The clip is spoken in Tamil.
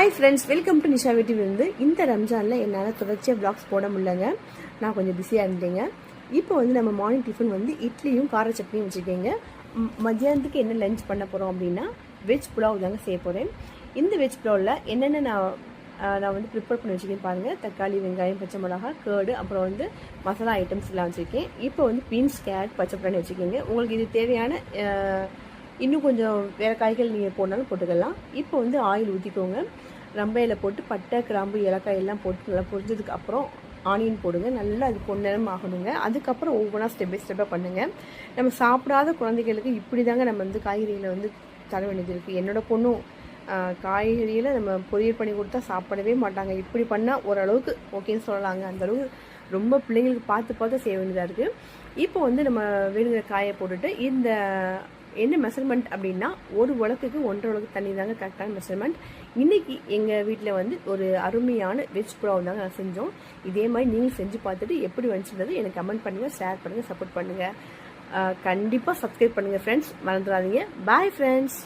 Hi friends, welcome to Nisha வீட்டிலிருந்து. இந்த ரம்ஜானில் என்னால் தொடர்ச்சியாக வ்ளாக்ஸ் போட முடியலங்க. நான் கொஞ்சம் பிஸியாக இருந்தேங்க. இப்போ நம்ம மார்னிங் டிஃபன் இட்லியும் கார சட்னியும் வச்சுருக்கேங்க. மத்தியானத்துக்கு என்ன லஞ்ச் பண்ண போகிறோம் அப்படின்னா வெஜ் புலாவ் தாங்க செய்ய போகிறேன். இந்த வெஜ் புலாவில் என்னென்ன நான் ப்ரிப்பேர் பண்ணி வச்சுருக்கேன் பாருங்கள். தக்காளி, வெங்காயம், பச்சை மிளகாய், கேர்டு, அப்புறம் மசாலா ஐட்டம்ஸ் எல்லாம் வச்சுருக்கேன். இப்போ பீன்ஸ், கேரட், பச்சை பட்டாணி வச்சுருக்கீங்க. உங்களுக்கு இது தேவையான இன்னும் கொஞ்சம் வேறு காய்கள் நீங்கள் போடனாலும் போட்டுக்கலாம். இப்போ ஆயில் ஊற்றிக்கோங்க. ரம்பையில் போட்டு பட்டை, கிராம்பு, ஏலக்காய் எல்லாம் போட்டு நல்லா பொரிஞ்சதுக்கு அப்புறம் ஆனியன் போடுங்க. நல்லா அது பொன்னிறம் ஆகணுங்க. அதுக்கப்புறம் ஒவ்வொன்றா ஸ்டெப் பை ஸ்டெப்பாக பண்ணுங்கள். நம்ம சாப்பிடாத குழந்தைகளுக்கு இப்படி தாங்க நம்ம காய்கறிகளை தர வேண்டியது இருக்குது. என்னோடய பொண்ணும் காய்கறியில் நம்ம பொரியல் பண்ணி கொடுத்தா சாப்பிடவே மாட்டாங்க. இப்படி பண்ணால் ஓரளவுக்கு ஓகேன்னு சொல்லலாங்க. அந்தளவுக்கு ரொம்ப பிள்ளைங்களுக்கு பார்த்து பார்த்து செய்ய வேண்டியதாக இருக்குது. இப்போ நம்ம வேணுங்கிற காயை போட்டுட்டு என்ன மெஷர்மெண்ட் அப்படின்னா ஒரு உலக்குக்கு 1.5 உலக்கு தண்ணி தாங்க கரெக்டான மெஷர்மெண்ட். இன்றைக்கி எங்கள் வீட்டில் ஒரு அருமையான வெஜ் புலாவ் தாங்க நான் செஞ்சோம். இதே மாதிரி நீங்கள் செஞ்சு பார்த்துட்டு எப்படி வந்துச்சுன்றது எனக்கு கமெண்ட் பண்ணுங்கள், ஷேர் பண்ணுங்கள், சப்போர்ட் பண்ணுங்கள். கண்டிப்பாக சப்ஸ்கிரைப் பண்ணுங்கள் ஃப்ரெண்ட்ஸ், மறந்துடாதீங்க. Bye friends.